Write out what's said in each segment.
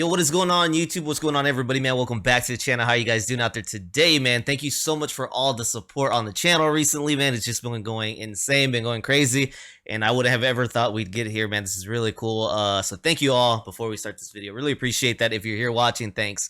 Yo, what is going on YouTube? What's going on everybody, man? Welcome back to the channel. How you guys doing out there today, man? Thank you so much for all the support on the channel recently, man. It's just been going insane, been going crazy, and I wouldn't have ever thought we'd get here, man. This is really cool. So thank you all before we start this video. Really appreciate that. If you're here watching, thanks.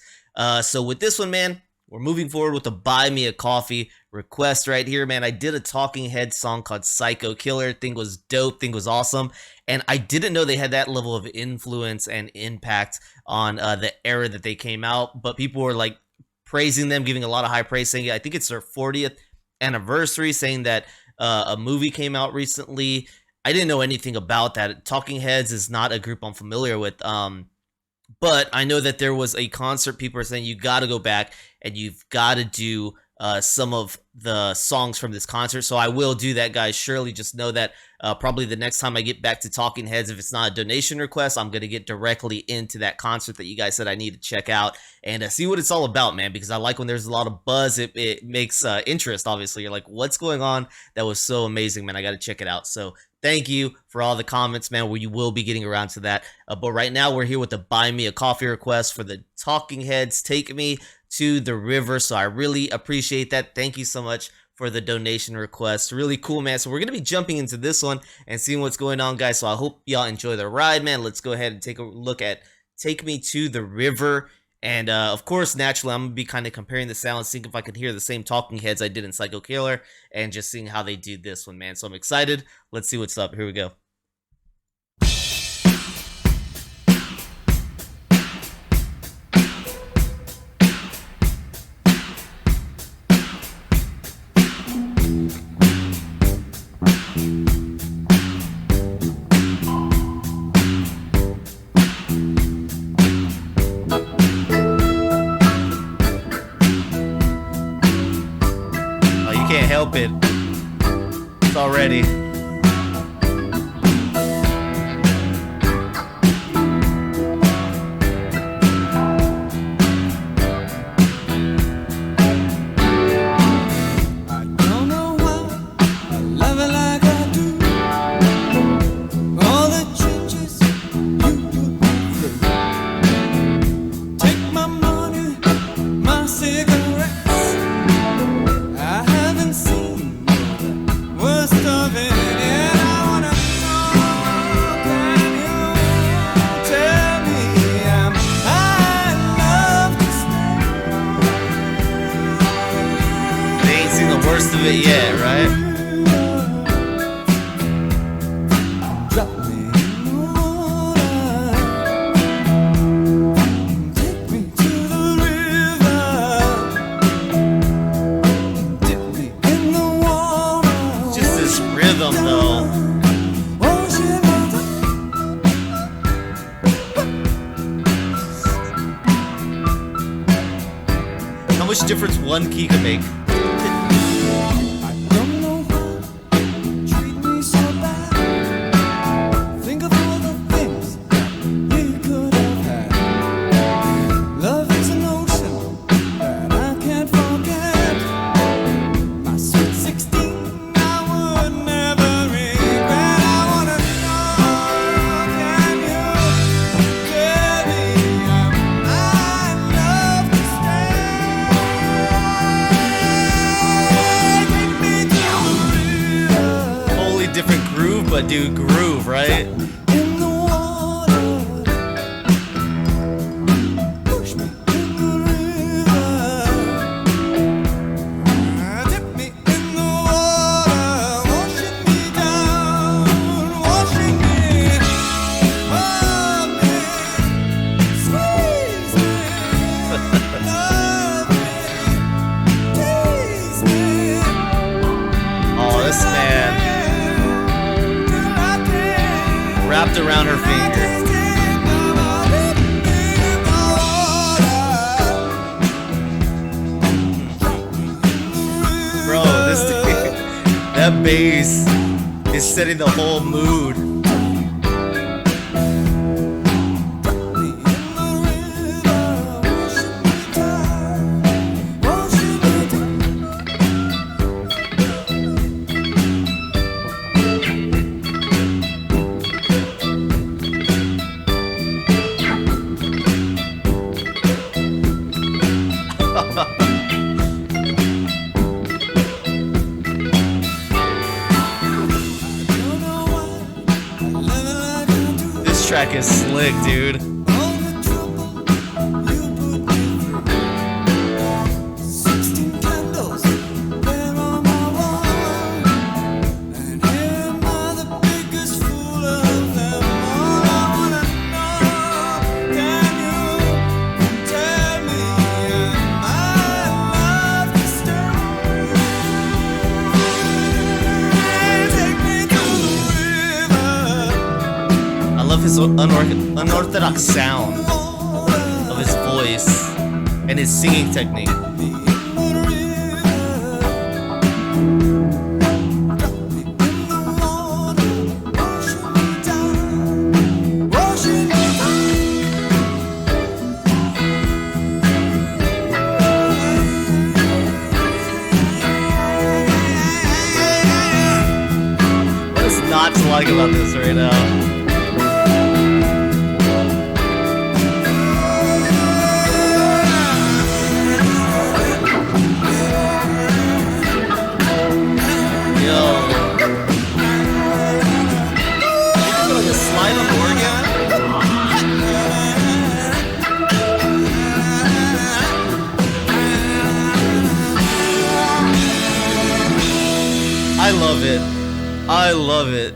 So with this one, man, we're moving forward with the Buy Me a Coffee request right here, man. I did a Talking Heads song called Psycho Killer. Thing was dope, thing was awesome. And I didn't know they had that level of influence and impact on the era that they came out. But people were like praising them, giving a lot of high praise, saying I think it's their 40th anniversary, saying that a movie came out recently. I didn't know anything about that. Talking Heads is not a group I'm familiar with. But I know that there was a concert. People are saying you got to go back and you've got to do some of the songs from this concert. So I will do that, guys. Surely just know that probably the next time I get back to Talking Heads, if it's not a donation request, I'm going to get directly into that concert that you guys said I need to check out and see what it's all about, man, because I like when there's a lot of buzz. It makes interest, obviously. You're like, what's going on? That was so amazing, man. I got to check it out. So thank you for all the comments, man. We will be getting around to that. But right now, we're here with the Buy Me a Coffee request for the Talking Heads, Take Me to the River. So I really appreciate that. Thank you so much for the donation request. Really cool, man. So we're going to be jumping into this one and seeing what's going on, guys. So I hope y'all enjoy the ride, man. Let's go ahead and take a look at Take Me to the River. And of course, naturally, I'm going to be kind of comparing the sounds, seeing if I can hear the same Talking Heads I did in Psycho Killer, and just seeing how they do this one, man. So I'm excited. Let's see what's up. Here we go. Can't help it. It's already. Worst of it yet, right? Just this rhythm, though. How much difference one key can make? Different groove, but dude, groove, right? Oh, this man wrapped around her finger. Bro, that bass is setting the whole mood. track is slick, dude. I love his unorthodox sound of his voice and his singing technique. What is not to like about this right now? I love it. I love it.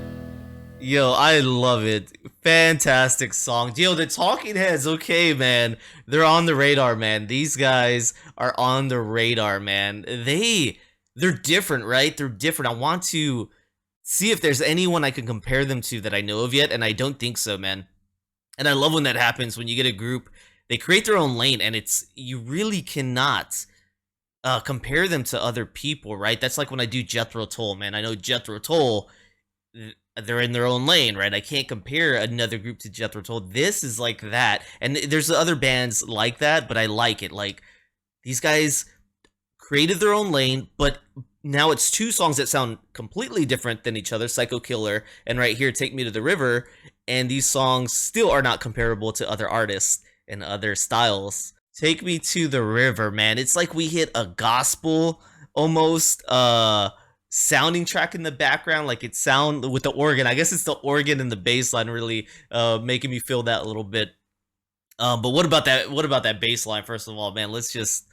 Yo, I love it. Fantastic song. Yo, the Talking Heads, okay, man. They're on the radar, man. These guys are on the radar, man. They're different, right? They're different. I want to see if there's anyone I can compare them to that I know of yet, and I don't think so, man. And I love when that happens, when you get a group, they create their own lane, and you really cannot compare them to other people, right? That's like when I do Jethro Tull, man. I know Jethro Tull, they're in their own lane, right? I can't compare another group to Jethro Tull. This is like that, and there's other bands like that, but I like it. Like, these guys created their own lane, but now it's two songs that sound completely different than each other, Psycho Killer and right here, Take Me to the River, and these songs still are not comparable to other artists and other styles. Take Me to the River, man. It's like we hit a gospel almost sounding track in the background, like it sound with the organ. I guess it's the organ and the bass line really making me feel that a little bit. But what about that bass line, first of all, man? Let's just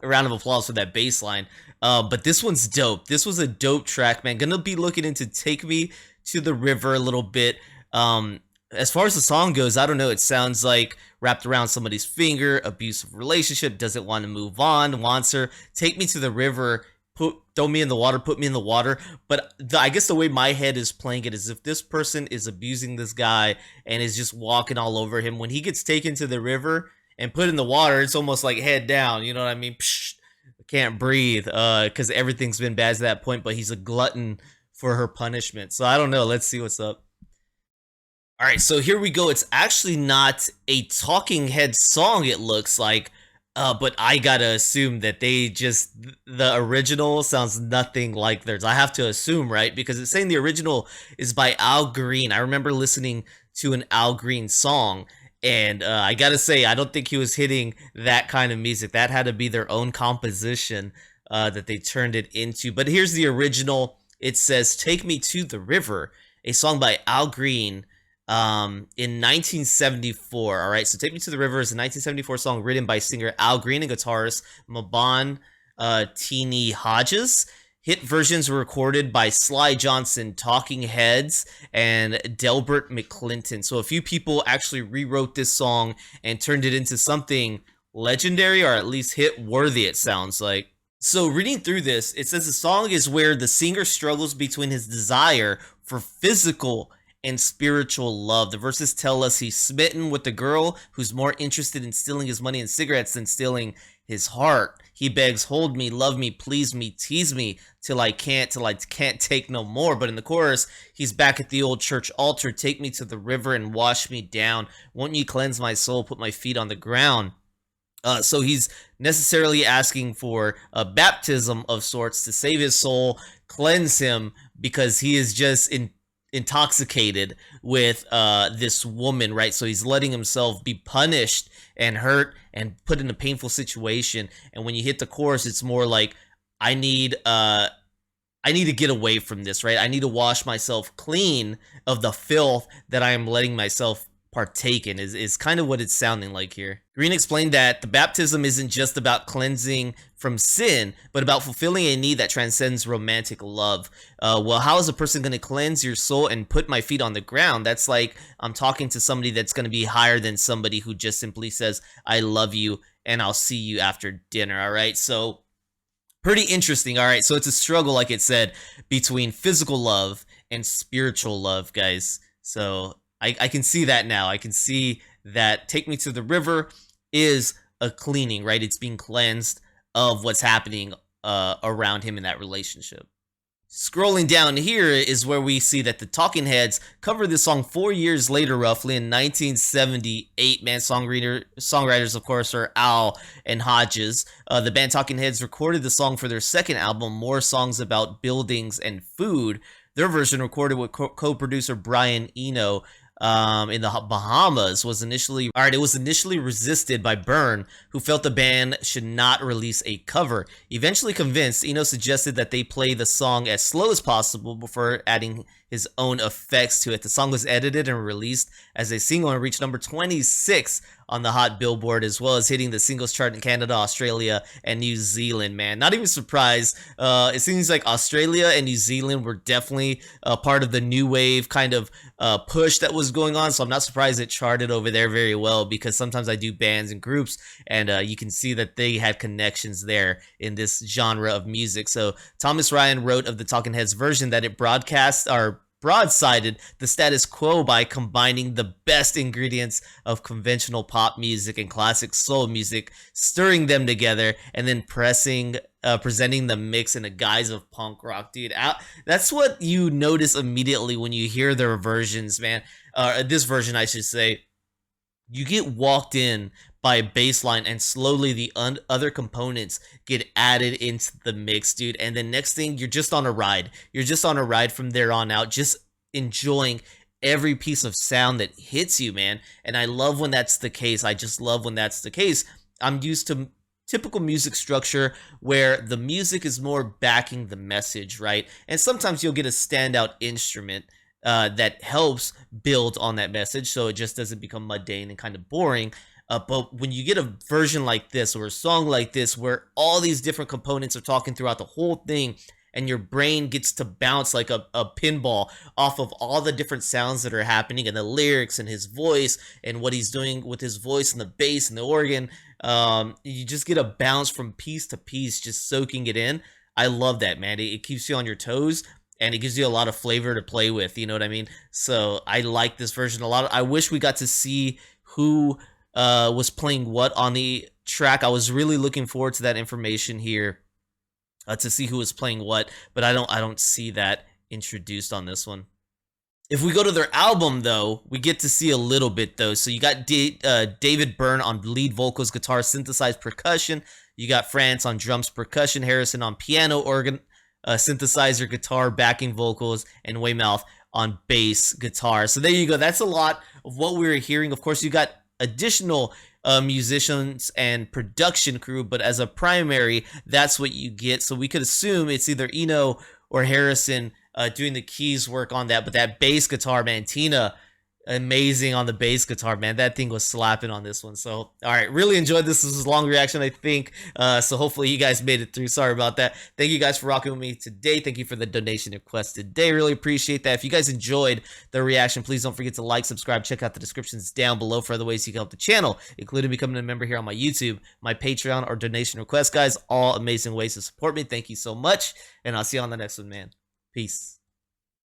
a round of applause for that bass line. But this one's dope. This was a dope track, man. Gonna be looking into Take Me to the River a little bit. As far as the song goes, I don't know. It sounds like wrapped around somebody's finger, abusive relationship, doesn't want to move on, wants her. Take me to the river, throw me in the water, put me in the water. But I guess the way my head is playing it is if this person is abusing this guy and is just walking all over him, when he gets taken to the river and put in the water, it's almost like head down. You know what I mean? Psh, can't breathe because everything's been bad to that point, but he's a glutton for her punishment. So I don't know. Let's see what's up. All right, so here we go. It's actually not a Talking Head song, it looks like, but I gotta assume that the original sounds nothing like theirs. I have to assume, right? Because it's saying the original is by Al Green. I remember listening to an Al Green song, and I gotta say, I don't think he was hitting that kind of music. That had to be their own composition that they turned it into. But here's the original. It says, Take Me to the River, a song by Al Green, in 1974. All right, so Take Me to the River is a 1974 song written by singer Al Green and guitarist Mabon Teenie Hodges. Hit versions were recorded by Sly Johnson, Talking Heads, and Delbert McClinton. So a few people actually rewrote this song and turned it into something legendary, or at least hit worthy, it sounds like. So reading through this, it says the song is where the singer struggles between his desire for physical and spiritual love. The verses tell us he's smitten with the girl who's more interested in stealing his money and cigarettes than stealing his heart. He begs, hold me, love me, please me, tease me till I can't take no more. But in the chorus, he's back at the old church altar. Take me to the river and wash me down. Won't you cleanse my soul, put my feet on the ground? So he's necessarily asking for a baptism of sorts to save his soul, cleanse him, because he is just intoxicated with this woman, right? So he's letting himself be punished and hurt and put in a painful situation. And when you hit the chorus, it's more like, I need to get away from this, right? I need to wash myself clean of the filth that I am letting myself partake in is kind of what it's sounding like here. Green explained that the baptism isn't just about cleansing from sin, but about fulfilling a need that transcends romantic love. Well, how is a person going to cleanse your soul and put my feet on the ground? That's like I'm talking to somebody that's going to be higher than somebody who just simply says, I love you and I'll see you after dinner. All right. So pretty interesting. All right. So it's a struggle, like it said, between physical love and spiritual love, guys. So I can see that now. I can see that Take Me to the River is a cleaning, right? It's being cleansed of what's happening around him in that relationship. Scrolling down here is where we see that the Talking Heads covered this song 4 years later, roughly in 1978. Man, songwriters, of course, are Al and Hodges. The band Talking Heads recorded the song for their second album, More Songs About Buildings and Food. Their version, recorded with co-producer Brian Eno in the Bahamas, was initially resisted by Byrne, who felt the band should not release a cover. Eventually convinced, Eno suggested that they play the song as slow as possible before adding his own effects to it. The song was edited and released as a single and reached number 26 on the Hot Billboard, as well as hitting the singles chart in Canada, Australia, and New Zealand. Man, not even surprised. It seems like Australia and New Zealand were definitely part of the new wave kind of push that was going on, so I'm not surprised it charted over there very well, because sometimes I do bands and groups, and you can see that they had connections there in this genre of music. So Thomas Ryan wrote of the Talking Heads version that it broadsided the status quo by combining the best ingredients of conventional pop music and classic soul music, stirring them together, and then presenting the mix in a guise of punk rock, dude. That's what you notice immediately when you hear their versions, man. This version, I should say. You get walked in by a bass line, and slowly the other components get added into the mix, dude. And the next thing, you're just on a ride. You're just on a ride from there on out, just enjoying every piece of sound that hits you, man. And I love when that's the case. I just love when that's the case. I'm used to typical music structure where the music is more backing the message, right? And sometimes you'll get a standout instrument that helps build on that message, so it just doesn't become mundane and kind of boring. But when you get a version like this, or a song like this, where all these different components are talking throughout the whole thing, and your brain gets to bounce like a pinball off of all the different sounds that are happening, and the lyrics, and his voice, and what he's doing with his voice, and the bass, and the organ, you just get a bounce from piece to piece, just soaking it in. I love that, man. It keeps you on your toes, and it gives you a lot of flavor to play with, you know what I mean? So I like this version a lot. I wish we got to see who was playing what on the track. I was really looking forward to that information here, to see who was playing what, but I don't see that introduced on this one. If we go to their album, though, we get to see a little bit, though. So you got David Byrne on lead vocals, guitar, synthesized percussion. You got France on drums, percussion, Harrison on piano, organ, synthesizer, guitar, backing vocals, and Weymouth on bass guitar. So there you go. That's a lot of what we were hearing. Of course, you got additional musicians and production crew, but as a primary, that's what you get. So we could assume it's either Eno or Harrison doing the keys work on that. But that bass guitar, man, Tina, amazing on the bass guitar, man. That thing was slapping on this one. So all right, really enjoyed this. This was a long reaction, I think, so hopefully you guys made it through. Sorry about that. Thank you guys for rocking with me today. Thank you for the donation request today. Really appreciate that. If you guys enjoyed the reaction, please don't forget to like, subscribe, check out the descriptions down below for other ways you can help the channel, including becoming a member here on my YouTube, my Patreon, or donation request, guys. All amazing ways to support me. Thank you so much, and I'll see you on the next one, man. Peace.